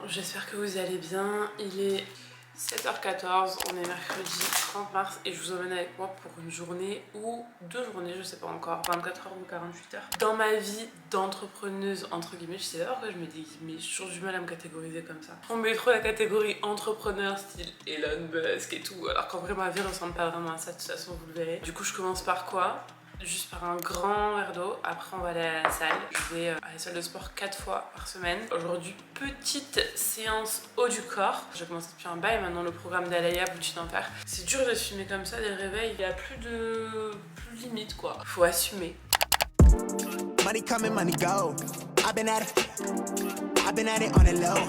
j'espère que vous allez bien. Il est 7h14, on est mercredi 30 mars et je vous emmène avec moi pour une journée ou 2 journées, je sais pas encore, 24h ou 48h. Dans ma vie d'entrepreneuse, entre guillemets, je sais pas pourquoi je me dis, mais j'ai toujours du mal à me catégoriser comme ça. On met trop la catégorie entrepreneur, style Elon Musk et tout, alors qu'en vrai ma vie ressemble pas vraiment à ça, de toute façon vous le verrez. Du coup je commence par quoi? Juste par un grand verre d'eau, après on va aller à la salle. Je vais à la salle de sport 4 fois par semaine. Aujourd'hui, petite séance haut du corps. J'ai commencé depuis un bail, maintenant le programme d'Alaya, boutique d'enfer. C'est dur de se filmer comme ça dès le réveil, il y a plus limite quoi. Faut assumer. Money coming, money go. I've been at it on the low.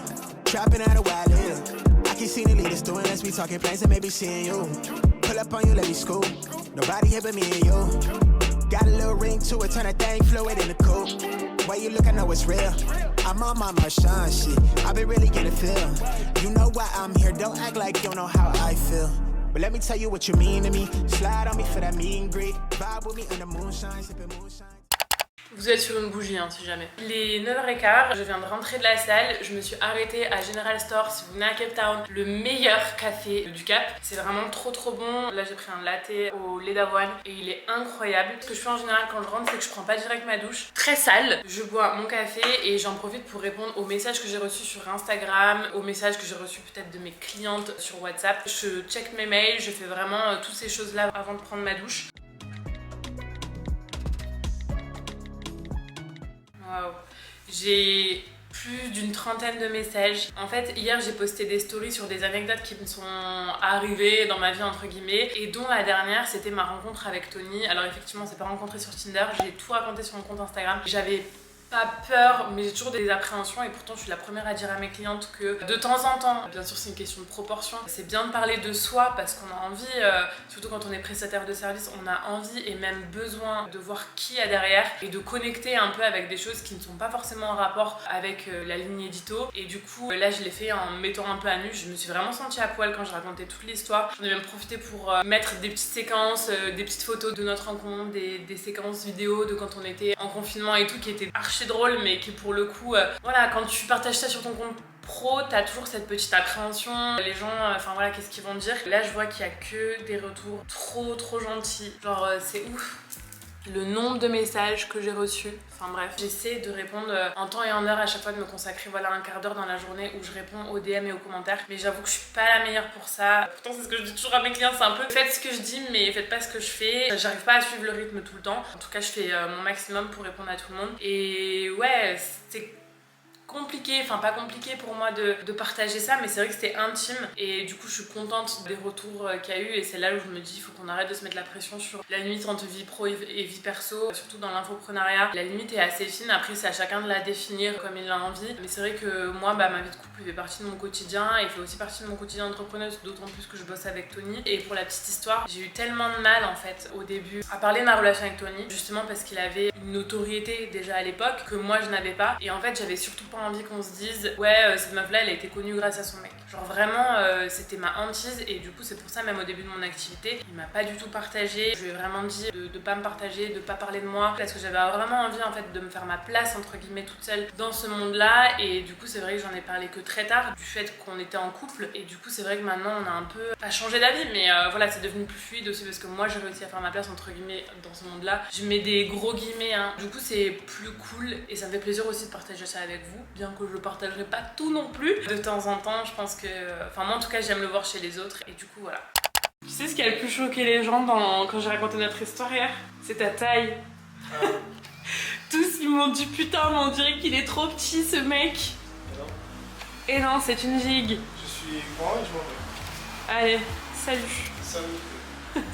Trapping out a while live. I can see the leaders doing this, we talking plans and maybe seeing you. Pull up on you, let me scoop. Nobody here but me and you. Got a little ring to it, turn that thing fluid in the coupe. Way you look, I know it's real. I'm on my Marshawn shit. I been really getting feel. You know why I'm here, don't act like you don't know how I feel. But let me tell you what you mean to me. Slide on me for that meet and greet. Vibe with me in the moonshine, sipping moonshine. Vous êtes sur une bougie hein, si jamais. Il est 9h15, je viens de rentrer de la salle, je me suis arrêtée à General Store. Si vous venez à Cape Town, le meilleur café du Cap. C'est vraiment trop bon. Là j'ai pris un latte au lait d'avoine et il est incroyable. Ce que je fais en général quand je rentre, c'est que je prends pas direct ma douche. Très sale, je bois mon café et j'en profite pour répondre aux messages que j'ai reçus sur Instagram, aux messages que j'ai reçus peut-être de mes clientes sur WhatsApp. Je check mes mails, je fais vraiment toutes ces choses là avant de prendre ma douche. Wow. J'ai plus d'une trentaine de messages. En fait, hier j'ai posté des stories sur des anecdotes qui me sont arrivées dans ma vie entre guillemets et dont la dernière c'était ma rencontre avec Tony. Alors effectivement on s'est pas rencontré sur Tinder, j'ai tout raconté sur mon compte Instagram. J'avais pas peur, mais j'ai toujours des appréhensions et pourtant je suis la première à dire à mes clientes que de temps en temps, bien sûr c'est une question de proportion, c'est bien de parler de soi parce qu'on a envie, surtout quand on est prestataire de service, on a envie et même besoin de voir qui il y a derrière et de connecter un peu avec des choses qui ne sont pas forcément en rapport avec la ligne édito. Et du coup là je l'ai fait en me mettant un peu à nu, je me suis vraiment sentie à poil quand je racontais toute l'histoire. J'en ai même profité pour mettre des petites séquences, des petites photos de notre rencontre, des séquences vidéo de quand on était en confinement et tout qui étaient archi drôle mais qui pour le coup voilà, quand tu partages ça sur ton compte pro t'as toujours cette petite appréhension, les gens enfin voilà qu'est-ce qu'ils vont dire. Là je vois qu'il y a que des retours trop gentils, genre c'est ouf le nombre de messages que j'ai reçus. Enfin bref, j'essaie de répondre en temps et en heure à chaque fois, de me consacrer voilà un quart d'heure dans la journée où je réponds aux DM et aux commentaires. Mais j'avoue que je suis pas la meilleure pour ça. Pourtant c'est ce que je dis toujours à mes clients, c'est un peu faites ce que je dis mais faites pas ce que je fais. J'arrive pas à suivre le rythme tout le temps. En tout cas je fais mon maximum pour répondre à tout le monde. Et ouais, c'est compliqué, enfin pas compliqué pour moi de partager ça, mais c'est vrai que c'était intime et du coup je suis contente des retours qu'il y a eu et c'est là où je me dis il faut qu'on arrête de se mettre la pression sur la limite entre vie pro et vie perso, surtout dans l'infoprenariat. La limite est assez fine, après c'est à chacun de la définir comme il a envie, mais c'est vrai que moi ma vie de couple fait partie de mon quotidien et fait aussi partie de mon quotidien d'entrepreneuse, d'autant plus que je bosse avec Tony. Et pour la petite histoire, j'ai eu tellement de mal en fait au début à parler de ma relation avec Tony, justement parce qu'il avait une notoriété déjà à l'époque que moi je n'avais pas, et en fait j'avais surtout pas envie qu'on se dise ouais cette meuf là elle a été connue grâce à son mec, genre vraiment c'était ma hantise. Et du coup c'est pour ça même au début de mon activité il m'a pas du tout partagé. Je lui ai vraiment dit de pas me partager, de pas parler de moi parce que j'avais vraiment envie en fait de me faire ma place entre guillemets toute seule dans ce monde là. Et du coup c'est vrai que j'en ai parlé que très tard du fait qu'on était en couple, et du coup c'est vrai que maintenant on a un peu pas changé d'avis mais voilà c'est devenu plus fluide aussi parce que moi j'ai réussi à faire ma place entre guillemets dans ce monde là. Je mets des gros guillemets hein. Du coup c'est plus cool et ça me fait plaisir aussi de partager ça avec vous, bien que je partagerai pas tout non plus. De temps en temps je pense que, enfin moi en tout cas j'aime le voir chez les autres et du coup voilà. Tu sais ce qui a le plus choqué les gens quand j'ai raconté notre histoire hier? C'est ta taille. Tous ils m'ont dit putain mais on dirait qu'il est trop petit ce mec. Non. Et non c'est une gigue. Je suis grand et je m'en vais. Allez, salut. Salut.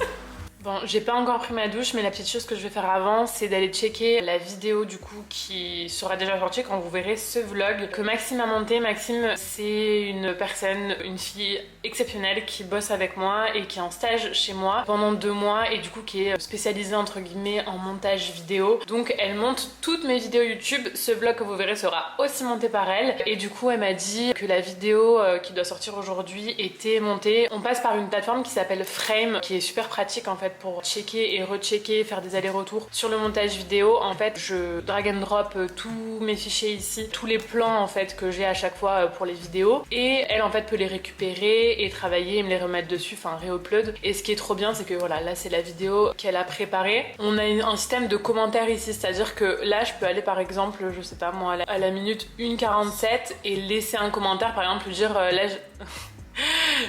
Bon, j'ai pas encore pris ma douche, mais la petite chose que je vais faire avant, c'est d'aller checker la vidéo du coup qui sera déjà sortie quand vous verrez ce vlog que Maxime a monté. Maxime, c'est une personne, une fille exceptionnelle qui bosse avec moi et qui est en stage chez moi pendant 2 mois et du coup qui est spécialisée entre guillemets en montage vidéo. Donc elle monte toutes mes vidéos YouTube. Ce vlog que vous verrez sera aussi monté par elle. Et du coup elle m'a dit que la vidéo qui doit sortir aujourd'hui était montée. On passe par une plateforme qui s'appelle Frame, qui est super pratique en fait fait pour checker et rechecker, faire des allers-retours sur le montage vidéo. En fait je drag and drop tous mes fichiers ici, tous les plans en fait que j'ai à chaque fois pour les vidéos, et elle en fait peut les récupérer et travailler et me les remettre dessus, enfin réupload. Et ce qui est trop bien c'est que voilà, là c'est la vidéo qu'elle a préparée. On a un système de commentaires ici, c'est-à-dire que là je peux aller par exemple, je sais pas moi, à la minute 1:47 et laisser un commentaire, par exemple dire là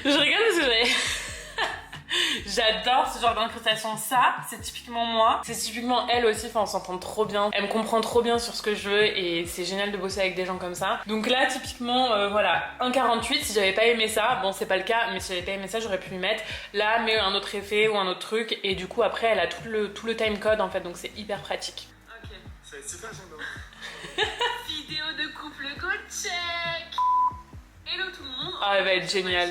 je rigole parce que j'avais j'adore ce genre d'incrustation. Ça c'est typiquement moi, c'est typiquement elle aussi, enfin on s'entend trop bien, elle me comprend trop bien sur ce que je veux et c'est génial de bosser avec des gens comme ça. Donc là typiquement voilà, 1:48, si j'avais pas aimé ça, bon c'est pas le cas, mais si j'avais pas aimé ça j'aurais pu lui mettre là mais un autre effet ou un autre truc, et du coup après elle a tout le time code en fait, donc c'est hyper pratique. Ok, ça va être super gênant. Vidéo de couple go check. Hello tout le monde. Ah elle va être géniale.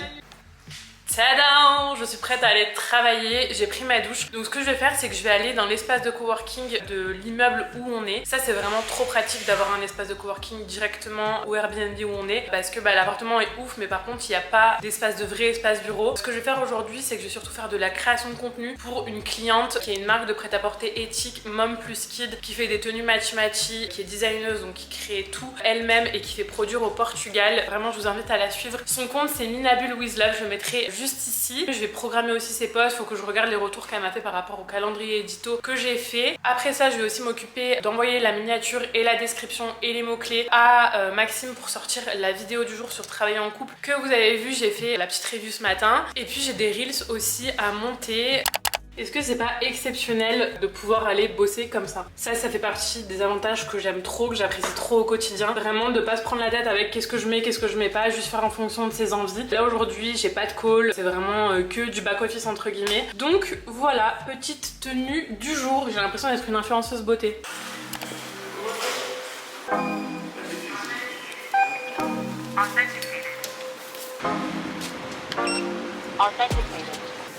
Tadam! Je suis prête à aller travailler, j'ai pris ma douche. Donc ce que je vais faire c'est que je vais aller dans l'espace de coworking de l'immeuble où on est. Ça c'est vraiment trop pratique d'avoir un espace de coworking directement au Airbnb où on est, parce que l'appartement est ouf mais par contre il n'y a pas d'espace de vrai espace bureau. Ce que je vais faire aujourd'hui c'est que je vais surtout faire de la création de contenu pour une cliente qui a une marque de prêt-à-porter éthique, Mom Plus Kid, qui fait des tenues matchy, qui est designeuse, donc qui crée tout elle-même et qui fait produire au Portugal. Vraiment je vous invite à la suivre. Son compte c'est Minabule With Love, je mettrai juste ici. Je vais programmer aussi ses posts, faut que je regarde les retours qu'elle m'a fait par rapport au calendrier édito que j'ai fait. Après ça je vais aussi m'occuper d'envoyer la miniature et la description et les mots-clés à Maxime pour sortir la vidéo du jour sur travailler en couple que vous avez vu, j'ai fait la petite review ce matin. Et puis j'ai des reels aussi à monter. Est-ce que c'est pas exceptionnel de pouvoir aller bosser comme ça? Ça fait partie des avantages que j'aime trop, que j'apprécie trop au quotidien. Vraiment de pas se prendre la tête avec qu'est-ce que je mets, qu'est-ce que je mets pas, juste faire en fonction de ses envies. Là aujourd'hui j'ai pas de call, c'est vraiment que du back-office entre guillemets. Donc voilà, petite tenue du jour. J'ai l'impression d'être une influenceuse beauté.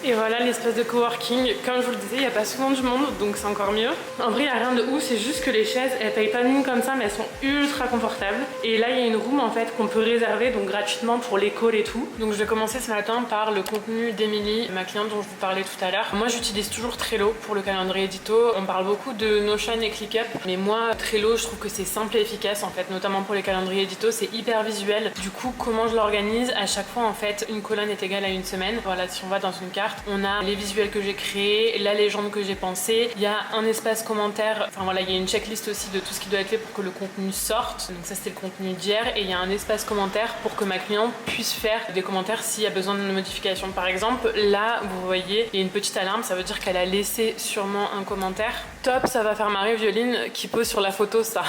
Et voilà l'espace de coworking. Comme je vous le disais, il n'y a pas souvent du monde, donc c'est encore mieux. En vrai, il n'y a rien de ouf, c'est juste que les chaises, elles payent pas de mine comme ça, mais elles sont ultra confortables. Et là, il y a une room en fait qu'on peut réserver, donc gratuitement pour les calls et tout. Donc je vais commencer ce matin par le contenu d'Emilie, ma cliente dont je vous parlais tout à l'heure. Moi, j'utilise toujours Trello pour le calendrier édito. On parle beaucoup de Notion et ClickUp, mais moi, Trello, je trouve que c'est simple et efficace en fait, notamment pour les calendriers édito, c'est hyper visuel. Du coup, comment je l'organise? À chaque fois, en fait, une colonne est égale à une semaine. Voilà, si on va dans une carte, on a les visuels que j'ai créés, la légende que j'ai pensée, il y a un espace commentaire, enfin voilà, il y a une checklist aussi de tout ce qui doit être fait pour que le contenu sorte. Donc ça c'était le contenu d'hier, et il y a un espace commentaire pour que ma cliente puisse faire des commentaires s'il y a besoin de modification. Par exemple, là vous voyez, il y a une petite alarme, ça veut dire qu'elle a laissé sûrement un commentaire. Top, ça va faire marrer Violine qui pose sur la photo ça.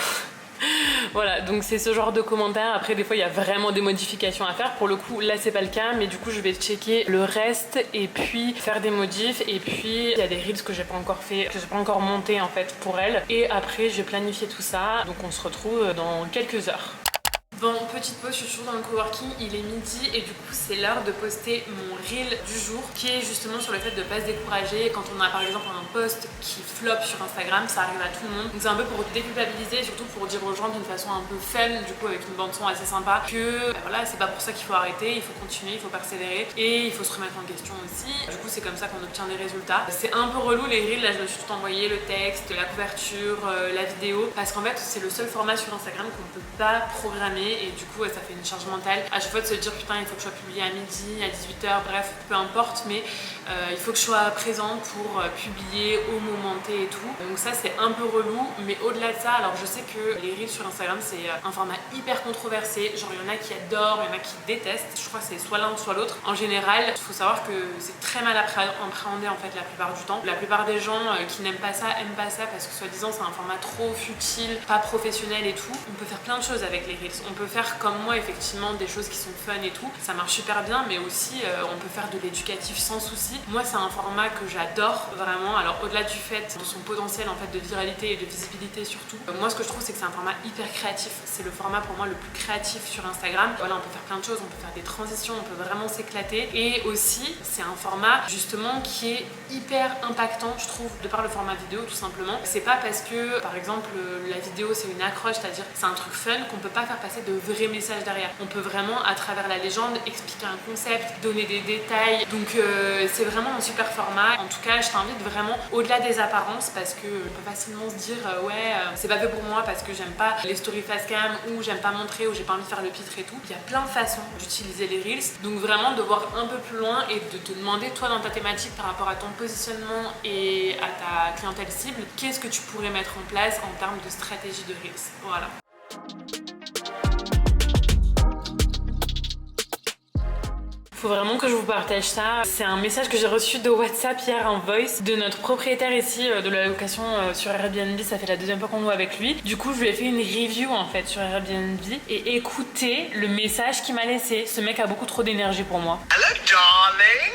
Voilà, donc c'est ce genre de commentaires. Après des fois il y a vraiment des modifications à faire. Pour le coup là c'est pas le cas, mais du coup je vais checker le reste et puis faire des modifs. Et puis il y a des reels que j'ai pas encore fait, que j'ai pas encore monté en fait pour elle. Et après je vais planifier tout ça. Donc on se retrouve dans quelques heures. Bon, petite pause, je suis toujours dans le coworking, il est midi et du coup c'est l'heure de poster mon reel du jour qui est justement sur le fait de pas se décourager quand on a par exemple un post qui flop sur Instagram, ça arrive à tout le monde. Donc c'est un peu pour déculpabiliser et surtout pour dire aux gens d'une façon un peu fun, du coup avec une bande son assez sympa, que voilà, c'est pas pour ça qu'il faut arrêter, il faut continuer, il faut persévérer et il faut se remettre en question aussi. Du coup c'est comme ça qu'on obtient des résultats. C'est un peu relou les reels, là je me suis tout envoyé, le texte, la couverture, la vidéo, parce qu'en fait c'est le seul format sur Instagram qu'on peut pas programmer. Et du coup ça fait une charge mentale à chaque fois de se dire putain il faut que je sois publié à midi, à 18h, bref peu importe, mais il faut que je sois présent pour publier au moment T et tout. Donc ça c'est un peu relou, mais au-delà de ça, alors je sais que les reels sur Instagram c'est un format hyper controversé, genre il y en a qui adorent, il y en a qui détestent, je crois que c'est soit l'un soit l'autre. En général il faut savoir que c'est très mal appréhendé en fait la plupart du temps. La plupart des gens qui n'aiment pas ça aiment pas ça parce que soi-disant c'est un format trop futile, pas professionnel et tout. On peut faire plein de choses avec les reels, on peut faire comme moi effectivement des choses qui sont fun et tout, ça marche super bien, mais aussi on peut faire de l'éducatif sans souci. Moi c'est un format que j'adore vraiment, alors au-delà du fait de son potentiel en fait de viralité et de visibilité surtout, moi ce que je trouve c'est que c'est un format hyper créatif, c'est le format pour moi le plus créatif sur Instagram. Voilà, on peut faire plein de choses, on peut faire des transitions, on peut vraiment s'éclater, et aussi c'est un format justement qui est hyper impactant je trouve de par le format vidéo tout simplement. C'est pas parce que par exemple la vidéo c'est une accroche, c'est-à-dire c'est un truc fun qu'on peut pas faire passer de vrais messages derrière. On peut vraiment, à travers la légende, expliquer un concept, donner des détails. Donc c'est vraiment un super format. En tout cas, je t'invite vraiment au-delà des apparences parce que on peut facilement se dire c'est pas fait pour moi parce que j'aime pas les stories face cam ou j'aime pas montrer ou j'ai pas envie de faire le pitre et tout. Il y a plein de façons d'utiliser les reels. Donc vraiment de voir un peu plus loin et de te demander toi dans ta thématique par rapport à ton positionnement et à ta clientèle cible, qu'est-ce que tu pourrais mettre en place en termes de stratégie de reels. Voilà. Faut vraiment que je vous partage ça. C'est un message que j'ai reçu de WhatsApp hier en voice de notre propriétaire ici de la location sur Airbnb. Ça fait la deuxième fois qu'on loue avec lui. Du coup, je lui ai fait une review en fait sur Airbnb et écoutez le message qu'il m'a laissé. Ce mec a beaucoup trop d'énergie pour moi. Hello, darling.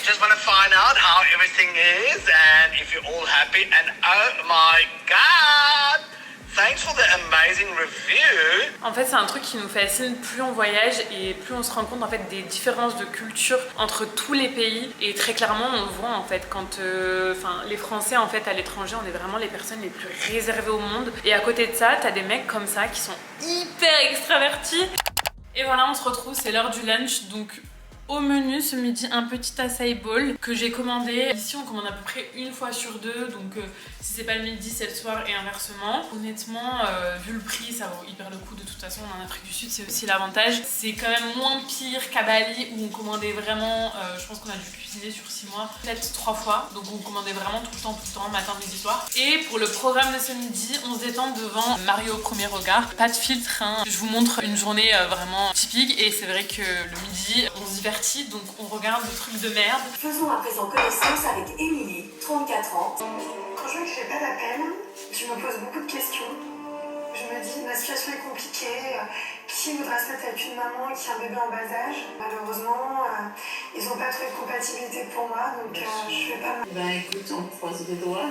Just want to find out how everything is and if you're all happy. And oh my God, thanks for the amazing review. En fait, c'est un truc qui nous fascine. Plus on voyage et plus on se rend compte en fait des différences de culture entre tous les pays. Et très clairement, on le voit en fait quand, les Français en fait à l'étranger, on est vraiment les personnes les plus réservées au monde. Et à côté de ça, t'as des mecs comme ça qui sont hyper extravertis. Et voilà, on se retrouve, c'est l'heure du lunch, donc. Au menu ce midi, un petit acai bowl que j'ai commandé. Ici on commande à peu près une fois sur deux, donc si c'est pas le midi c'est le soir et inversement. Honnêtement, vu le prix, ça vaut hyper le coup. De toute façon en Afrique du Sud c'est aussi l'avantage. C'est quand même moins pire qu'à Bali où on commandait vraiment, je pense qu'on a dû cuisiner sur 6 mois, peut-être 3 fois. Donc on commandait vraiment tout le temps, matin, midi, soir. Et pour le programme de ce midi, on se détend devant Mario au premier regard. Pas de filtre, hein. Je vous montre une journée vraiment typique et c'est vrai que le midi on se diverte. Donc on regarde des trucs de merde. Faisons à présent connaissance avec Émilie, 34 ans. Quand je vois que je fais pas d'appel, je me pose beaucoup de questions. Je me dis, ma situation est compliquée. Qui voudra se mettre avec une maman qui a un bébé en bas âge? Malheureusement, ils n'ont pas trouvé de compatibilité pour moi, donc je fais pas. Écoute, on croise les doigts.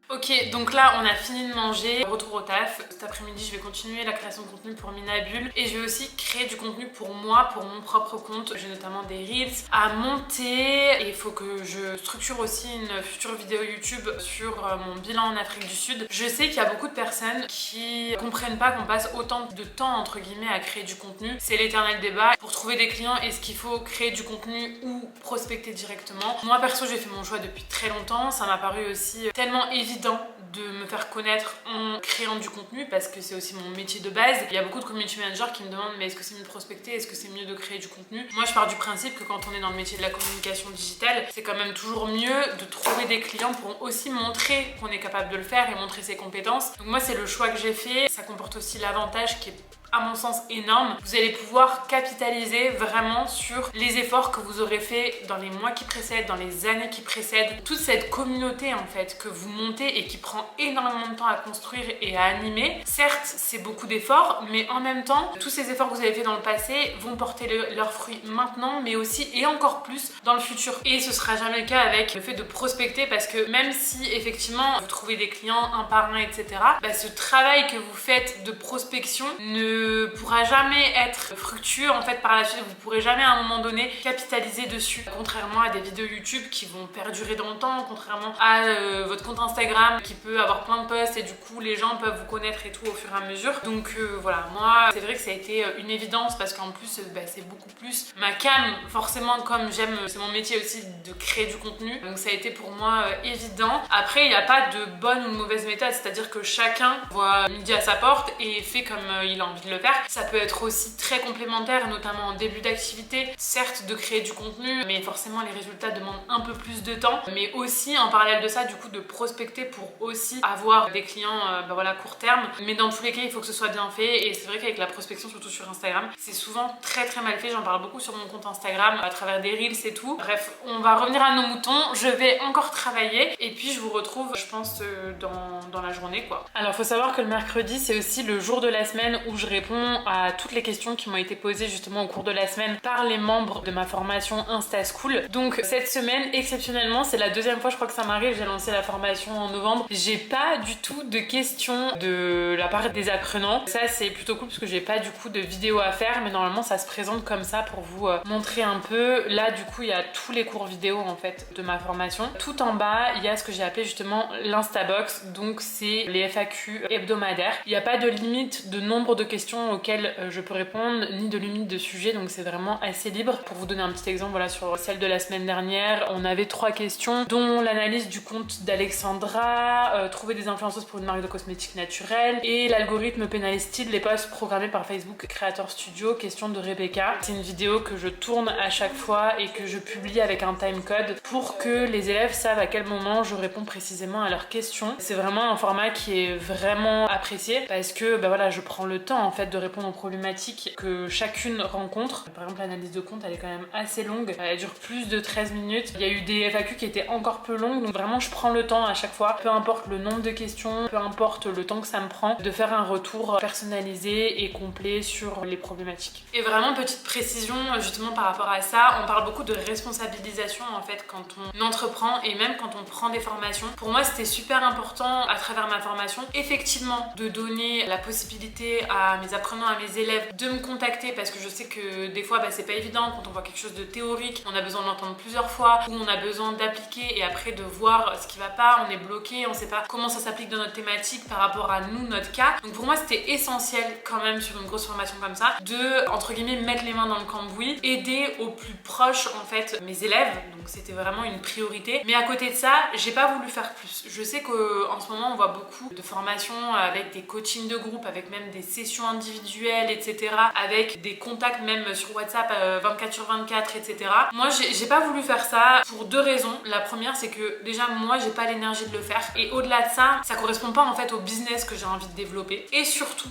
Ok, donc là on a fini de manger, retour au taf. Cet après-midi je vais continuer la création de contenu pour Minabule et je vais aussi créer du contenu pour moi, pour mon propre compte. J'ai notamment des reels à monter et il faut que je structure aussi une future vidéo YouTube sur mon bilan en Afrique du Sud. Je sais qu'il y a beaucoup de personnes qui comprennent pas qu'on passe autant de temps entre guillemets à créer du contenu. C'est l'éternel débat. Pour trouver des clients, est-ce qu'il faut créer du contenu ou prospecter directement? Moi perso j'ai fait mon choix depuis très longtemps. Ça m'a paru aussi tellement évident de me faire connaître en créant du contenu parce que c'est aussi mon métier de base. Il y a beaucoup de community managers qui me demandent mais est-ce que c'est mieux de prospecter, est-ce que c'est mieux de créer du contenu? Moi je pars du principe que quand on est dans le métier de la communication digitale, c'est quand même toujours mieux de trouver des clients pour aussi montrer qu'on est capable de le faire et montrer ses compétences. Donc moi c'est le choix que j'ai fait. Ça comporte aussi l'avantage qui est à mon sens énorme. Vous allez pouvoir capitaliser vraiment sur les efforts que vous aurez fait dans les mois qui précèdent, dans les années qui précèdent. Toute cette communauté en fait que vous montez et qui prend énormément de temps à construire et à animer. Certes, c'est beaucoup d'efforts, mais en même temps, tous ces efforts que vous avez fait dans le passé vont porter leurs fruits maintenant, mais aussi et encore plus dans le futur. Et ce sera jamais le cas avec le fait de prospecter parce que même si effectivement vous trouvez des clients un par un, etc., ce travail que vous faites de prospection ne pourra jamais être fructueux en fait par la suite. Vous pourrez jamais à un moment donné capitaliser dessus, contrairement à des vidéos YouTube qui vont perdurer dans le temps, contrairement à votre compte Instagram qui peut avoir plein de posts et du coup les gens peuvent vous connaître et tout au fur et à mesure. Donc voilà, moi c'est vrai que ça a été une évidence parce qu'en plus c'est beaucoup plus ma cam, forcément, comme j'aime, c'est mon métier aussi de créer du contenu, donc ça a été pour moi évident. Après il n'y a pas de bonne ou de mauvaise méthode, c'est à dire que chacun voit midi à sa porte et fait comme il a envie de le faire. Ça peut être aussi très complémentaire, notamment en début d'activité, certes de créer du contenu, mais forcément les résultats demandent un peu plus de temps, mais aussi en parallèle de ça du coup de prospecter pour aussi avoir des clients court terme. Mais dans tous les cas il faut que ce soit bien fait et c'est vrai qu'avec la prospection, surtout sur Instagram, c'est souvent très mal fait. J'en parle beaucoup sur mon compte Instagram à travers des reels et tout. Bref, on va revenir à nos moutons, je vais encore travailler et puis je vous retrouve je pense dans la journée quoi. Alors faut savoir que le mercredi c'est aussi le jour de la semaine où je réponds à toutes les questions qui m'ont été posées justement au cours de la semaine par les membres de ma formation Insta School. Donc cette semaine exceptionnellement c'est la deuxième fois je crois que ça m'arrive, j'ai lancé la formation en novembre, j'ai pas du tout de questions de la part des apprenants. Ça c'est plutôt cool parce que j'ai pas du coup de vidéo à faire, mais normalement ça se présente comme ça pour vous montrer un peu. Là du coup il y a tous les cours vidéo en fait de ma formation. Tout en bas il y a ce que j'ai appelé justement l'Instabox, donc c'est les FAQ hebdomadaires. Il n'y a pas de limite de nombre de questions questions auxquelles je peux répondre, ni de limite de sujet, donc c'est vraiment assez libre. Pour vous donner un petit exemple, voilà, sur celle de la semaine dernière, on avait 3 questions, dont l'analyse du compte d'Alexandra, trouver des influenceuses pour une marque de cosmétiques naturels, et l'algorithme pénalise-t-il les posts programmés par Facebook Creator Studio, question de Rebecca. C'est une vidéo que je tourne à chaque fois et que je publie avec un timecode pour que les élèves savent à quel moment je réponds précisément à leurs questions. C'est vraiment un format qui est vraiment apprécié parce que bah voilà, je prends le temps en fait de répondre aux problématiques que chacune rencontre. Par exemple, l'analyse de compte, elle est quand même assez longue, elle dure plus de 13 minutes. Il y a eu des FAQ qui étaient encore plus longues, donc vraiment je prends le temps à chaque fois, peu importe le nombre de questions, peu importe le temps que ça me prend, de faire un retour personnalisé et complet sur les problématiques. Et vraiment, petite précision justement par rapport à ça, on parle beaucoup de responsabilisation en fait quand on entreprend et même quand on prend des formations. Pour moi, c'était super important à travers ma formation, effectivement, de donner la possibilité à mes apprenants, à mes élèves de me contacter, parce que je sais que des fois c'est pas évident quand on voit quelque chose de théorique, on a besoin de l'entendre plusieurs fois, ou on a besoin d'appliquer et après de voir ce qui va pas, on est bloqué, on sait pas comment ça s'applique dans notre thématique par rapport à nous, notre cas. Donc pour moi, c'était essentiel quand même sur une grosse formation comme ça de, entre guillemets, mettre les mains dans le cambouis, aider au plus proche en fait mes élèves, donc c'était vraiment une priorité. Mais à côté de ça, j'ai pas voulu faire plus. Je sais qu'en ce moment on voit beaucoup de formations avec des coachings de groupe, avec même des sessions individuelles, etc., avec des contacts même sur WhatsApp 24/24, etc. Moi j'ai pas voulu faire ça pour 2 raisons. La première, c'est que déjà moi j'ai pas l'énergie de le faire, et au-delà de ça, ça correspond pas en fait au business que j'ai envie de développer. Et surtout,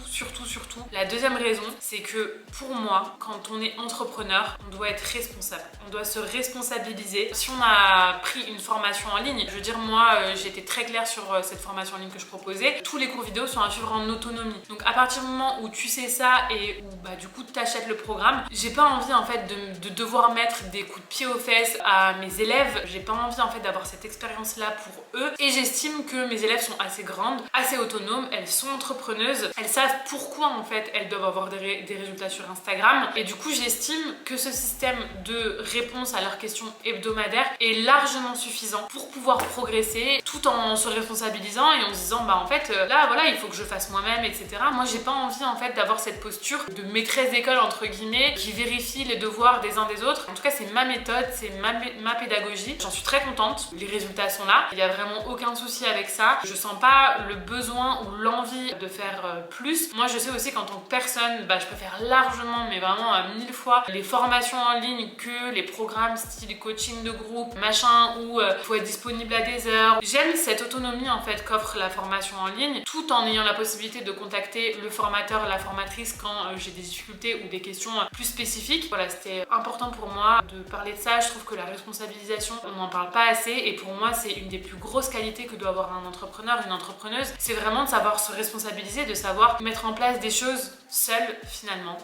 la deuxième raison, c'est que pour moi, quand on est entrepreneur, on doit être responsable, on doit se responsabiliser. Si on a pris une formation en ligne, je veux dire, moi j'ai été très claire sur cette formation en ligne que je proposais, tous les cours vidéo sont à suivre en autonomie. Donc à partir du moment où tu sais ça et où bah du coup t'achètes le programme, j'ai pas envie en fait de devoir mettre des coups de pied aux fesses à mes élèves, j'ai pas envie en fait d'avoir cette expérience là pour eux, et j'estime que mes élèves sont assez grandes, assez autonomes, elles sont entrepreneuses, elles savent pourquoi en fait elles doivent avoir des résultats sur Instagram, et du coup j'estime que ce système de réponse à leurs questions hebdomadaires est largement suffisant pour pouvoir progresser tout en se responsabilisant et en se disant bah en fait là voilà, il faut que je fasse moi-même, etc. Moi j'ai pas envie en fait d'avoir cette posture de maîtresse d'école entre guillemets qui vérifie les devoirs des uns des autres. En tout cas, c'est ma méthode, c'est ma pédagogie, j'en suis très contente, les résultats sont là, il y a vraiment aucun souci avec ça, je sens pas le besoin ou l'envie de faire plus. Moi je sais aussi qu'en tant que personne, bah je préfère largement, mais vraiment à 1000 fois, les formations en ligne que les programmes style coaching de groupe, machin, où faut être disponible à des heures. J'aime cette autonomie en fait qu'offre la formation en ligne, tout en ayant la possibilité de contacter le formateur, la formatrice quand j'ai des difficultés ou des questions plus spécifiques. Voilà, c'était important pour moi de parler de ça. Je trouve que la responsabilisation, on n'en parle pas assez, et pour moi c'est une des plus grosses qualités que doit avoir un entrepreneur, une entrepreneuse, c'est vraiment de savoir se responsabiliser, de savoir mettre en place des choses seule finalement.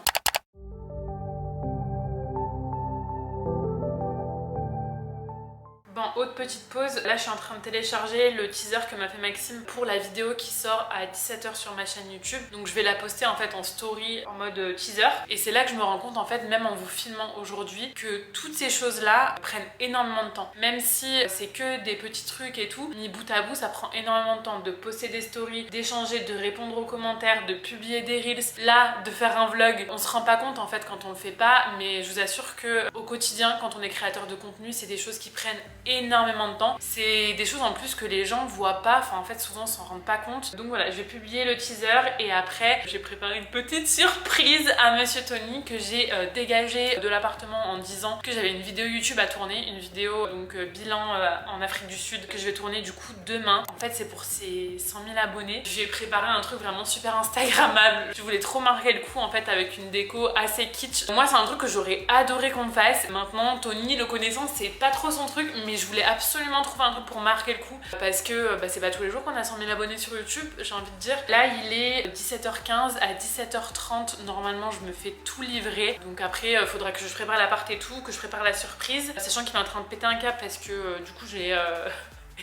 Bon, autre petite pause, là je suis en train de télécharger le teaser que m'a fait Maxime pour la vidéo qui sort à 17h sur ma chaîne YouTube. Donc je vais la poster en fait en story en mode teaser, et c'est là que je me rends compte en fait, même en vous filmant aujourd'hui, que toutes ces choses là prennent énormément de temps. Même si c'est que des petits trucs et tout, mis bout à bout ça prend énormément de temps de poster des stories, d'échanger, de répondre aux commentaires, de publier des reels, là de faire un vlog. On se rend pas compte en fait quand on le fait pas, mais je vous assure que au quotidien quand on est créateur de contenu, c'est des choses qui prennent énormément de temps. C'est des choses en plus que les gens voient pas, enfin en fait souvent s'en rendent pas compte. Donc voilà, je vais publier le teaser et après j'ai préparé une petite surprise à Monsieur Tony que j'ai dégagé de l'appartement en disant que j'avais une vidéo YouTube à tourner, une vidéo donc bilan en Afrique du Sud que je vais tourner du coup demain. En fait c'est pour ses 100 000 abonnés. J'ai préparé un truc vraiment super instagrammable. Je voulais trop marquer le coup en fait avec une déco assez kitsch. Moi c'est un truc que j'aurais adoré qu'on me fasse. Maintenant Tony le connaissant, c'est pas trop son truc, mais je voulais absolument trouver un truc pour marquer le coup parce que bah, c'est pas tous les jours qu'on a 100 000 abonnés sur YouTube, j'ai envie de dire. Là il est 17h15, à 17h30 normalement je me fais tout livrer, donc après faudra que je prépare l'appart et tout, que je prépare la surprise, sachant qu'il est en train de péter un câble parce que du coup j'ai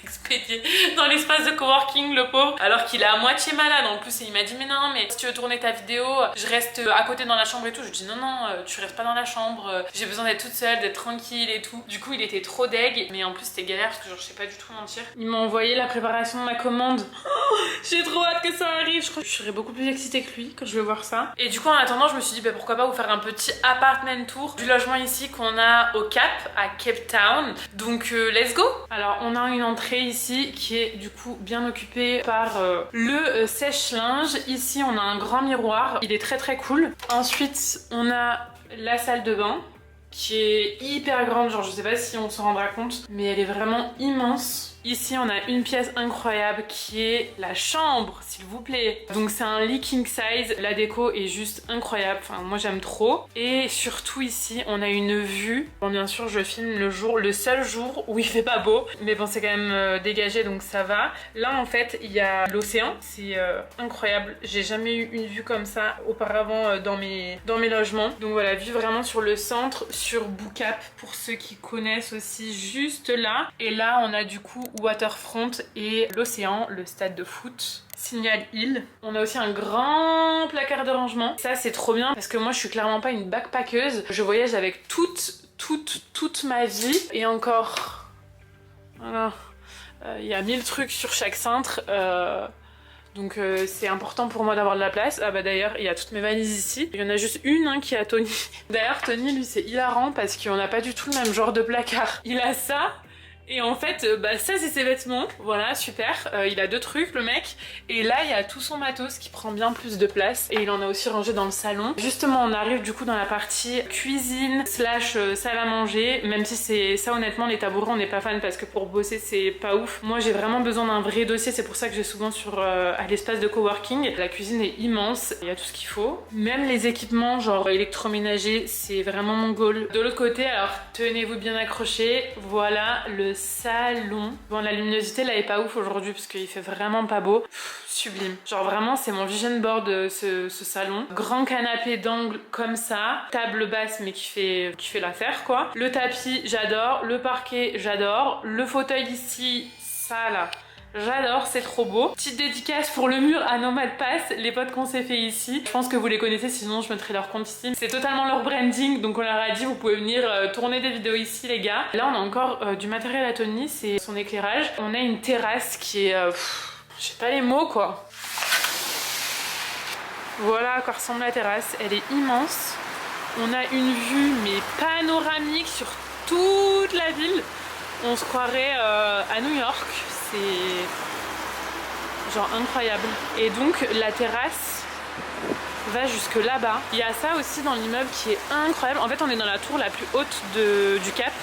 expédié dans l'espace de coworking, le pauvre, alors qu'il est à moitié malade en plus. Et il m'a dit mais non, mais si tu veux tourner ta vidéo, je reste à côté dans la chambre et tout. Je lui dis non, tu restes pas dans la chambre, j'ai besoin d'être toute seule, d'être tranquille et tout. Du coup il était trop deg, mais en plus c'était galère parce que genre je sais pas du tout mentir. Il m'a envoyé la préparation de ma commande. Oh, j'ai trop hâte que ça arrive. Je crois que je serais beaucoup plus excitée que lui quand je vais voir ça. Et du coup en attendant je me suis dit bah, pourquoi pas vous faire un petit apartment tour du logement ici qu'on a au Cap, à Cape Town. Donc let's go. Alors on a une entrée ici qui est du coup bien occupée par le sèche-linge. Ici on a un grand miroir, il est très très cool. Ensuite on a la salle de bain qui est hyper grande, genre je sais pas si on se rendra compte, mais elle est vraiment immense. Ici on a une pièce incroyable qui est la chambre, s'il vous plaît. Donc c'est un lit king size, la déco est juste incroyable, enfin moi j'aime trop. Et surtout ici on a une vue, bon bien sûr je filme le seul jour où il fait pas beau, mais bon c'est quand même dégagé donc ça va. Là en fait il y a l'océan, c'est incroyable, j'ai jamais eu une vue comme ça auparavant dans mes logements. Donc voilà, vue vraiment sur le centre, sur Boucap pour ceux qui connaissent aussi, juste là. Et là on a du coup waterfront et l'océan, le stade de foot Signal Hill. On a aussi un grand placard de rangement. Ça c'est trop bien parce que moi je suis clairement pas une backpackeuse. Je voyage avec toute ma vie et encore voilà. Il y a 1000 trucs sur chaque cintre. Donc c'est important pour moi d'avoir de la place. Ah bah d'ailleurs il y a toutes mes valises ici. Il y en a juste une qui est à Tony. D'ailleurs Tony lui c'est hilarant parce qu'on n'a pas du tout le même genre de placard. Il a ça. Et en fait, bah ça c'est ses vêtements, voilà, super. Il a 2 trucs le mec. Et là il y a tout son matos qui prend bien plus de place. Et il en a aussi rangé dans le salon. Justement on arrive du coup dans la partie cuisine / salle à manger. Même si c'est ça honnêtement les tabourets on n'est pas fan parce que pour bosser c'est pas ouf. Moi j'ai vraiment besoin d'un vrai dossier, c'est pour ça que j'ai souvent à l'espace de coworking. La cuisine est immense, il y a tout ce qu'il faut. Même les équipements genre électroménager c'est vraiment mon goal. De l'autre côté alors tenez-vous bien accrochés, voilà le salon. Bon la luminosité là est pas ouf aujourd'hui parce qu'il fait vraiment pas beau. Sublime. Genre vraiment c'est mon vision board ce salon. Grand canapé d'angle comme ça. Table basse mais qui fait l'affaire quoi. Le tapis j'adore. Le parquet j'adore. Le fauteuil ici ça là. J'adore, c'est trop beau. Petite dédicace pour le mur à Nomad Pass, les potes qu'on s'est fait ici. Je pense que vous les connaissez, sinon je mettrai leur compte ici. C'est totalement leur branding, donc on leur a dit vous pouvez venir tourner des vidéos ici les gars. Là on a encore du matériel à Tony, c'est son éclairage. On a une terrasse qui est... je sais pas les mots quoi. Voilà à quoi ressemble la terrasse, elle est immense. On a une vue mais panoramique sur toute la ville. On se croirait à New York. C'est genre incroyable. Et donc la terrasse va jusque là-bas. Il y a ça aussi dans l'immeuble qui est incroyable. En fait on est dans la tour la plus haute du Cap.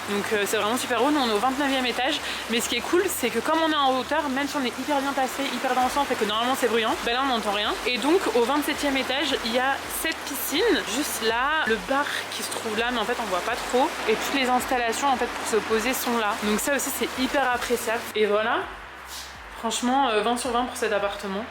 Donc c'est vraiment super haut. Nous on est au 29e étage. Mais ce qui est cool c'est que comme on est en hauteur, même si on est hyper bien placé, hyper dansant, fait que normalement c'est bruyant, ben là on n'entend rien. Et donc au 27e étage il y a cette piscine. Juste là, le bar qui se trouve là, mais en fait on voit pas trop. Et toutes les installations en fait pour se poser sont là. Donc ça aussi c'est hyper appréciable. Et voilà. Franchement 20 sur 20 pour cet appartement.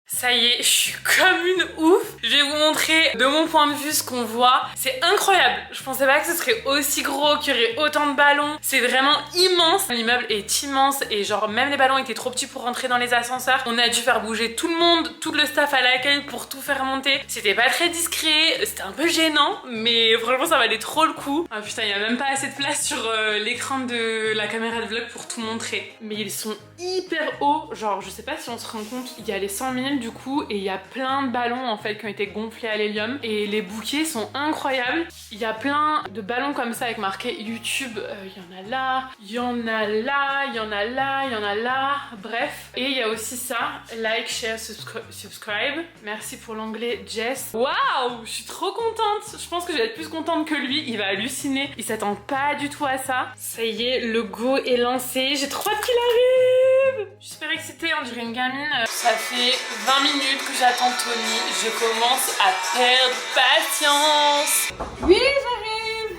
Ça y est, je suis comme une ouf. Je vais vous montrer de mon point de vue ce qu'on voit. C'est incroyable. Je pensais pas que ce serait aussi gros, qu'il y aurait autant de ballons. C'est vraiment immense. L'immeuble est immense et genre même les ballons étaient trop petits pour rentrer dans les ascenseurs. On a dû faire bouger tout le monde, tout le staff à l'accueil pour tout faire monter. C'était pas très discret, c'était un peu gênant, mais franchement ça valait trop le coup. Ah putain, il y a même pas assez de place sur l'écran de la caméra de vlog pour tout montrer. Mais ils sont hyper hauts. Genre je sais pas si on se rend compte, il y a les 100 000 du coup et il y a plein de ballons en fait qui ont été gonflés à l'hélium et les bouquets sont incroyables. Il y a plein de ballons comme ça avec marqué YouTube, il y en a là, il y en a là, il y en a là, il y en a là, bref. Et il y a aussi ça, like, share, subscribe. Merci pour l'onglet Jess. Waouh, je suis trop contente. Je pense que je vais être plus contente que lui, il va halluciner. Il s'attend pas du tout à ça. Ça y est, le go est lancé, j'ai trop hâte qu'il arrive. Je suis super excitée, on dirait une gamine. Ça fait 20 minutes que j'attends Tony, je commence à perdre patience. Oui, j'arrive.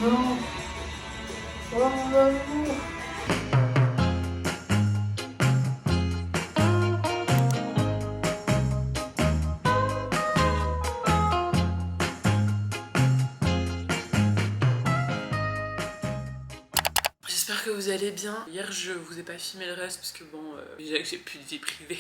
Non. Oh. que vous allez bien. Hier je vous ai pas filmé le reste parce que bon, déjà que j'ai plus de vie privée.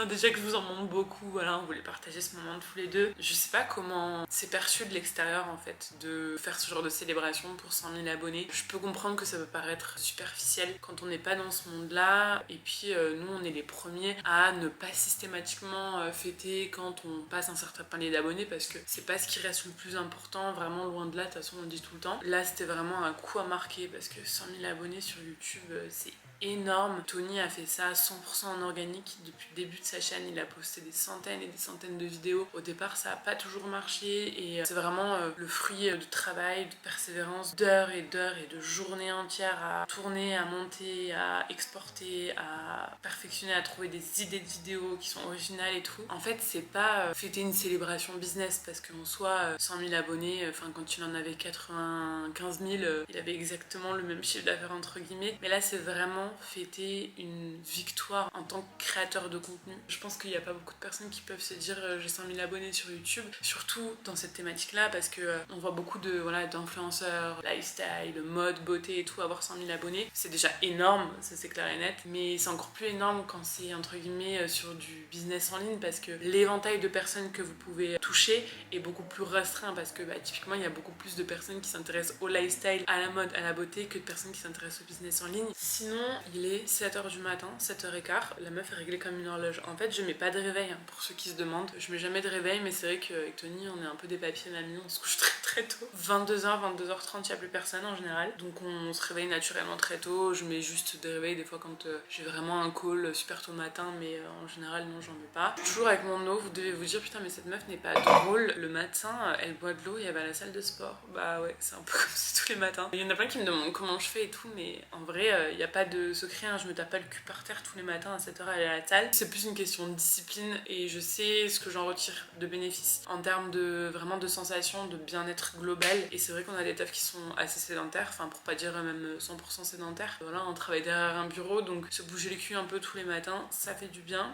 Déjà que je vous en montre beaucoup, voilà, on voulait partager ce moment tous les deux. Je sais pas comment c'est perçu de l'extérieur en fait, de faire ce genre de célébration pour 100 000 abonnés. Je peux comprendre que ça peut paraître superficiel quand on n'est pas dans ce monde-là. Et puis nous on est les premiers à ne pas systématiquement fêter quand on passe un certain palier d'abonnés parce que c'est pas ce qui reste le plus important, vraiment loin de là, de toute façon on le dit tout le temps. Là c'était vraiment un coup à marquer parce que 100 000 abonnés sur YouTube c'est énorme. Tony a fait ça 100% en organique depuis le début de sa chaîne, il a posté des centaines et des centaines de vidéos. Au départ ça a pas toujours marché et c'est vraiment le fruit de travail, de persévérance, d'heures et de journées entières à tourner, à monter, à exporter, à perfectionner, à trouver des idées de vidéos qui sont originales et tout. En fait c'est pas fêter une célébration business parce qu'en soi 100 000 abonnés, enfin quand il en avait 95 000 il avait exactement le même chiffre d'affaires entre guillemets, mais là c'est vraiment fêter une victoire en tant que créateur de contenu. Je pense qu'il n'y a pas beaucoup de personnes qui peuvent se dire j'ai 100 000 abonnés sur YouTube, surtout dans cette thématique là parce que on voit beaucoup de d'influenceurs, lifestyle, mode, beauté et tout avoir 100 000 abonnés. C'est déjà énorme, ça c'est clair et net, mais c'est encore plus énorme quand c'est entre guillemets sur du business en ligne parce que l'éventail de personnes que vous pouvez toucher est beaucoup plus restreint parce que typiquement il y a beaucoup plus de personnes qui s'intéressent au lifestyle, à la mode, à la beauté que de personnes qui s'intéressent au business en ligne. Sinon il est 7h du matin, 7h15, la meuf est réglée comme une horloge. En fait je mets pas de réveil pour ceux qui se demandent, je mets jamais de réveil mais c'est vrai qu'avec Tony on est un peu des papiers mamie, on se couche très tôt. 22h, 22h30 il n'y a plus personne en général, donc on se réveille naturellement très tôt. Je mets juste des réveils des fois quand j'ai vraiment un call super tôt le matin mais en général non j'en mets pas. Toujours avec mon eau, vous devez vous dire putain mais cette meuf n'est pas drôle, le matin elle boit de l'eau et elle va à la salle de sport. Bah ouais c'est un peu comme ça tous les matins. Il y en a plein qui me demandent comment je fais et tout mais en vrai il n'y a pas de secret, je me tape pas le cul par terre tous les matins à 7h aller à la salle. C'est plus une question de discipline et je sais ce que j'en retire de bénéfices en termes de vraiment de sensation, de bien-être global. Et c'est vrai qu'on a des tafs qui sont assez sédentaires, enfin pour pas dire même 100% sédentaires. Voilà, on travaille derrière un bureau donc se bouger les culs un peu tous les matins, ça fait du bien.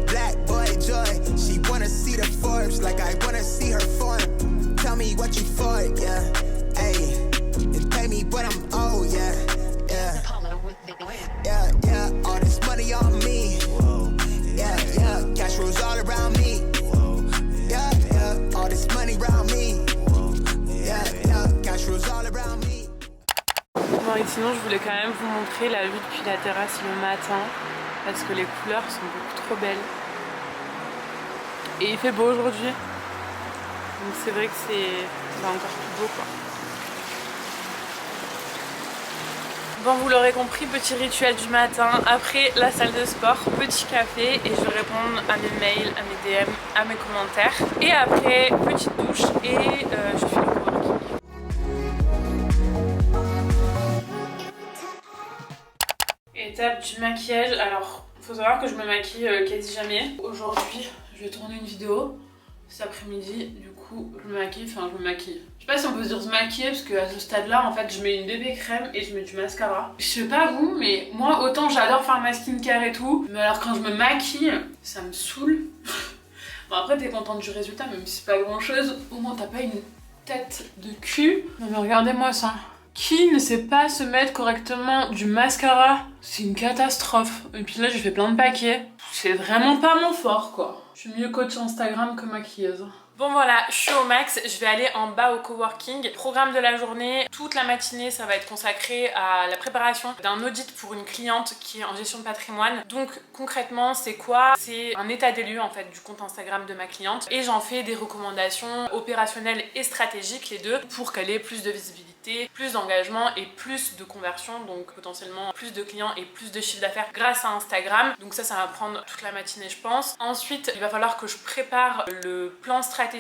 Black boy joy, she wanna see the Forbes like I wanna see her form. Tell me what you for, yeah, hey, and pay me what I'm owed, yeah, yeah, yeah, yeah, all this money on me, yeah, yeah, cash rolls all around me, yeah, yeah, all this money around me, yeah, yeah, cash rolls all around me. Bon et sinon je voulais quand même vous montrer la vue depuis la terrasse le matin parce que les couleurs sont beaucoup trop belles et il fait beau aujourd'hui donc c'est vrai que c'est encore plus beau quoi. Bon vous l'aurez compris, petit rituel du matin après la salle de sport, petit café et je vais répondre à mes mails, à mes DM, à mes commentaires et après petite douche et je fais le coworking. Étape du maquillage, alors faut savoir que je me maquille quasi jamais. Aujourd'hui je vais tourner une vidéo cet après-midi, du coup je me maquille, Je sais pas si on peut se dire se maquiller parce qu'à ce stade là en fait je mets une bébé crème et je mets du mascara. Je sais pas vous mais moi autant j'adore faire ma skincare et tout, mais alors quand je me maquille ça me saoule. Bon après t'es contente du résultat même si c'est pas grand chose, au moins t'as pas une tête de cul. Non mais regardez-moi ça. Qui ne sait pas se mettre correctement du mascara? C'est une catastrophe. Et puis là j'ai fait plein de paquets. C'est vraiment pas mon fort quoi. Je suis mieux coach Instagram que maquilleuse. Bon voilà, je suis au max, je vais aller en bas au coworking. Programme de la journée, toute la matinée ça va être consacré à la préparation d'un audit pour une cliente qui est en gestion de patrimoine. Donc concrètement c'est quoi? C'est un état des lieux en fait du compte Instagram de ma cliente et j'en fais des recommandations opérationnelles et stratégiques les deux pour qu'elle ait plus de visibilité, plus d'engagement et plus de conversion, donc potentiellement plus de clients et plus de chiffre d'affaires grâce à Instagram. Donc ça va prendre toute la matinée je pense. Ensuite il va falloir que je prépare le plan stratégique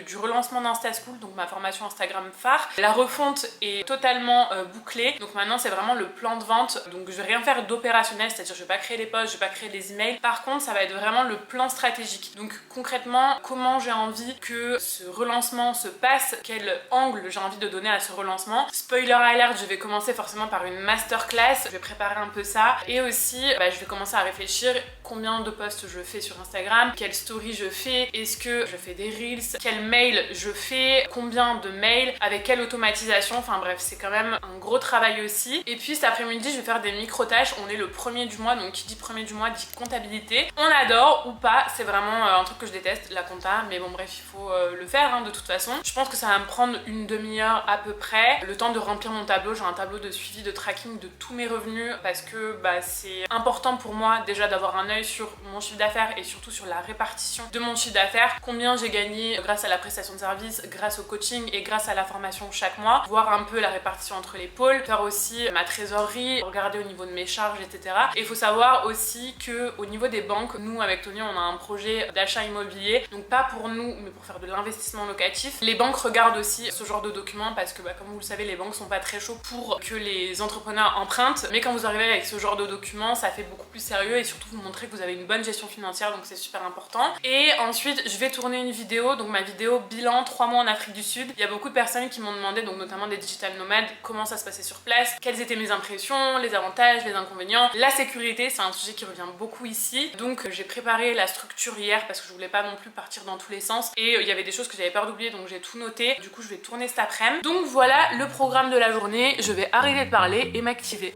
du relancement d'Instaschool, donc ma formation Instagram phare. La refonte est totalement bouclée, donc maintenant c'est vraiment le plan de vente, donc je vais rien faire d'opérationnel, c'est-à-dire je vais pas créer les posts, je vais pas créer les emails. Par contre ça va être vraiment le plan stratégique, donc concrètement comment j'ai envie que ce relancement se passe, quel angle j'ai envie de donner à ce relancement lancement. Spoiler alert, je vais commencer forcément par une masterclass, je vais préparer un peu ça et aussi je vais commencer à réfléchir combien de posts je fais sur Instagram, quelle story je fais, est-ce que je fais des reels, quel mail je fais, combien de mails, avec quelle automatisation, enfin bref, c'est quand même un gros travail aussi. Et puis cet après-midi, je vais faire des micro-tâches, on est le 1er du mois, donc qui dit 1er du mois dit comptabilité. On adore ou pas, c'est vraiment un truc que je déteste, la compta, mais bon bref, il faut le faire hein, de toute façon. Je pense que ça va me prendre une demi-heure à peu près, le temps de remplir mon tableau. J'ai un tableau de suivi, de tracking de tous mes revenus parce que c'est important pour moi déjà d'avoir un œil sur mon chiffre d'affaires et surtout sur la répartition de mon chiffre d'affaires, combien j'ai gagné grâce à la prestation de service, grâce au coaching et grâce à la formation chaque mois, voir un peu la répartition entre les pôles, faire aussi ma trésorerie, regarder au niveau de mes charges, etc. Et il faut savoir aussi que au niveau des banques, nous avec Tony on a un projet d'achat immobilier, donc pas pour nous mais pour faire de l'investissement locatif. Les banques regardent aussi ce genre de documents parce que comme vous le savez, les banques sont pas très chauds pour que les entrepreneurs empruntent, mais quand vous arrivez avec ce genre de documents, ça fait beaucoup plus sérieux et surtout vous montrer que vous avez une bonne gestion financière, donc c'est super important. Et ensuite je vais tourner une vidéo, donc ma vidéo bilan 3 mois en Afrique du Sud. Il y a beaucoup de personnes qui m'ont demandé, donc notamment des digital nomades, comment ça se passait sur place, quelles étaient mes impressions, les avantages, les inconvénients. La sécurité, c'est un sujet qui revient beaucoup ici, donc j'ai préparé la structure hier parce que je voulais pas non plus partir dans tous les sens et il y avait des choses que j'avais peur d'oublier, donc j'ai tout noté. Du coup je vais tourner cet après-midi. Donc voilà le programme de la journée, je vais arrêter de parler et m'activer.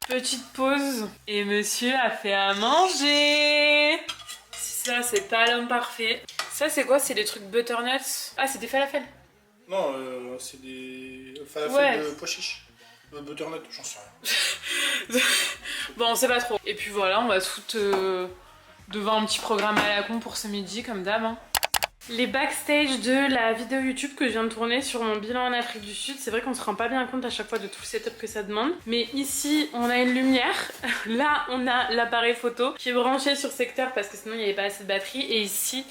Petite pause et monsieur a fait à manger. Ça c'est pas l'homme parfait. Ça c'est quoi? C'est des trucs butternuts? Ah c'est des falafels? Non, c'est des falafels de pois chiches. Butternut, j'en sais rien. Bon on sait pas trop. Et puis voilà, on va se foutre devant un petit programme à la con pour ce midi comme d'hab hein. Les backstage de la vidéo YouTube que je viens de tourner sur mon bilan en Afrique du Sud, c'est vrai qu'on se rend pas bien compte à chaque fois de tout le setup que ça demande. Mais ici, on a une lumière. Là, on a l'appareil photo qui est branché sur secteur parce que sinon il n'y avait pas assez de batterie. Et ici,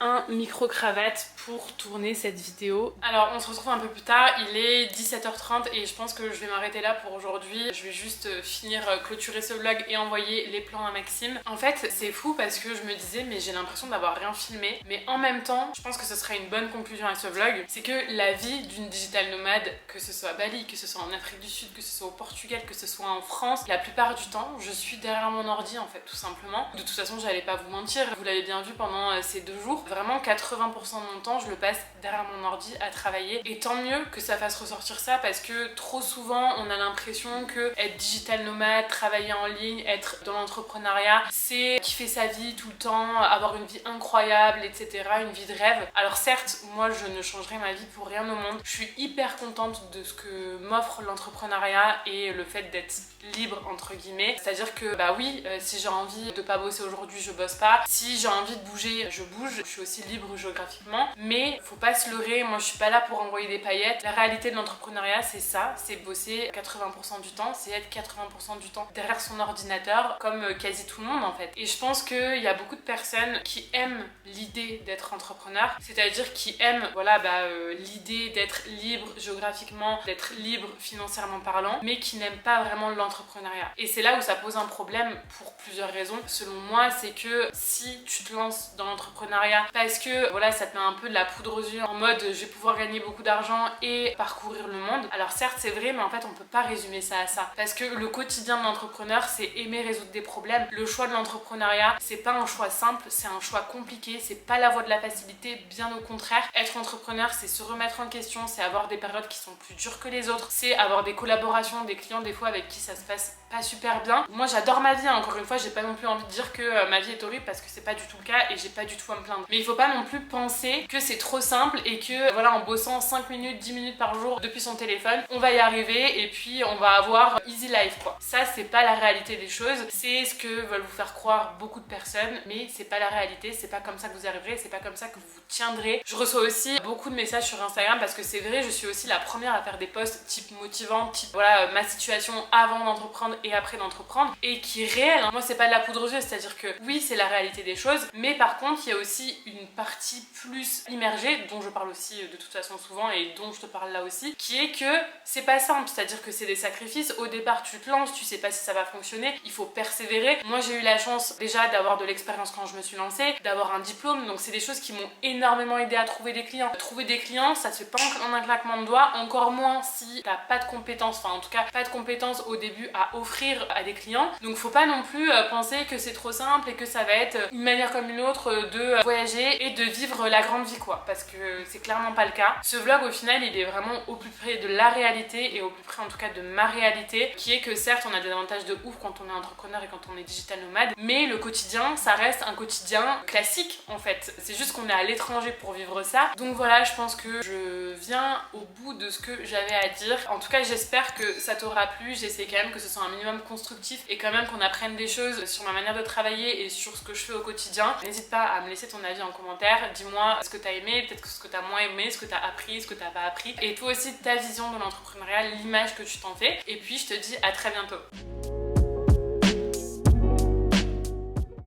un micro-cravate pour tourner cette vidéo. Alors on se retrouve un peu plus tard, il est 17h30 et je pense que je vais m'arrêter là pour aujourd'hui. Je vais juste finir, clôturer ce vlog et envoyer les plans à Maxime. En fait c'est fou parce que je me disais mais j'ai l'impression d'avoir rien filmé, mais en même temps je pense que ce serait une bonne conclusion à ce vlog. C'est que la vie d'une digital nomade, que ce soit à Bali, que ce soit en Afrique du Sud, que ce soit au Portugal, que ce soit en France, la plupart du temps je suis derrière mon ordi en fait tout simplement. De toute façon j'allais pas vous mentir, vous l'avez bien vu pendant ces 2 jours. Vraiment 80% de mon temps je le passe derrière mon ordi à travailler et tant mieux que ça fasse ressortir ça parce que trop souvent on a l'impression que être digital nomade, travailler en ligne, être dans l'entrepreneuriat c'est kiffer sa vie tout le temps, avoir une vie incroyable etc, une vie de rêve. Alors certes moi je ne changerai ma vie pour rien au monde, je suis hyper contente de ce que m'offre l'entrepreneuriat et le fait d'être libre entre guillemets, c'est à dire que oui si j'ai envie de pas bosser aujourd'hui je bosse pas, si j'ai envie de bouger je bouge, je suis aussi libre géographiquement, mais faut pas se leurrer, moi je suis pas là pour envoyer des paillettes. La réalité de l'entrepreneuriat c'est ça, c'est bosser 80% du temps, c'est être 80% du temps derrière son ordinateur comme quasi tout le monde en fait. Et je pense qu'il y a beaucoup de personnes qui aiment l'idée d'être entrepreneur, c'est-à-dire qui aiment l'idée d'être libre géographiquement, d'être libre financièrement parlant, mais qui n'aiment pas vraiment l'entrepreneuriat. Et c'est là où ça pose un problème pour plusieurs raisons. Selon moi, c'est que si tu te lances dans l'entrepreneuriat parce que voilà ça te met un peu de la poudre aux yeux en mode je vais pouvoir gagner beaucoup d'argent et parcourir le monde, alors certes c'est vrai mais en fait on peut pas résumer ça à ça parce que le quotidien de l'entrepreneur c'est aimer résoudre des problèmes. Le choix de l'entrepreneuriat c'est pas un choix simple, c'est un choix compliqué, c'est pas la voie de la facilité, bien au contraire. Être entrepreneur c'est se remettre en question, c'est avoir des périodes qui sont plus dures que les autres, c'est avoir des collaborations, des clients des fois avec qui ça se passe pas super bien. Moi j'adore ma vie, encore une fois j'ai pas non plus envie de dire que ma vie est horrible parce que c'est pas du tout le cas et j'ai pas du tout à me plaindre, mais il faut pas non plus penser que c'est trop simple et que voilà en bossant 5 minutes, 10 minutes par jour depuis son téléphone on va y arriver et puis on va avoir easy life quoi. Ça c'est pas la réalité des choses, c'est ce que veulent vous faire croire beaucoup de personnes, mais c'est pas la réalité, c'est pas comme ça que vous arriverez, c'est pas comme ça que vous vous tiendrez. Je reçois aussi beaucoup de messages sur Instagram parce que c'est vrai, je suis aussi la première à faire des posts type motivant, type voilà ma situation avant d'entreprendre et après d'entreprendre et qui est réelle. Moi c'est pas de la poudre aux yeux, c'est à dire que oui c'est la réalité des choses, mais par contre il y a aussi une partie plus immergée, dont je parle aussi de toute façon souvent et dont je te parle là aussi, qui est que c'est pas simple, c'est-à-dire que c'est des sacrifices. Au départ tu te lances, tu sais pas si ça va fonctionner, il faut persévérer. Moi j'ai eu la chance déjà d'avoir de l'expérience quand je me suis lancée, d'avoir un diplôme, donc c'est des choses qui m'ont énormément aidé à trouver des clients. Trouver des clients, ça se fait pas en un claquement de doigts, encore moins si t'as pas de compétences, enfin en tout cas pas de compétences au début à offrir à des clients. Donc faut pas non plus penser que c'est trop simple et que ça va être une manière comme une autre de voyager et de vivre la grande vie quoi, parce que c'est clairement pas le cas. Ce vlog au final il est vraiment au plus près de la réalité et au plus près en tout cas de ma réalité, qui est que certes on a des avantages de ouf quand on est entrepreneur et quand on est digital nomade, mais le quotidien ça reste un quotidien classique en fait, c'est juste qu'on est à l'étranger pour vivre ça. Donc voilà, je pense que je viens au bout de ce que j'avais à dire. En tout cas j'espère que ça t'aura plu, j'essaie quand même que ce soit un minimum constructif et quand même qu'on apprenne des choses sur ma manière de travailler et sur ce que je fais au quotidien. N'hésite pas à me laisser ton avis en commentaire, dis-moi ce que t'as aimé, peut-être ce que t'as moins aimé, ce que t'as appris, ce que t'as pas appris, et toi aussi ta vision de l'entrepreneuriat, l'image que tu t'en fais. Et puis je te dis à très bientôt.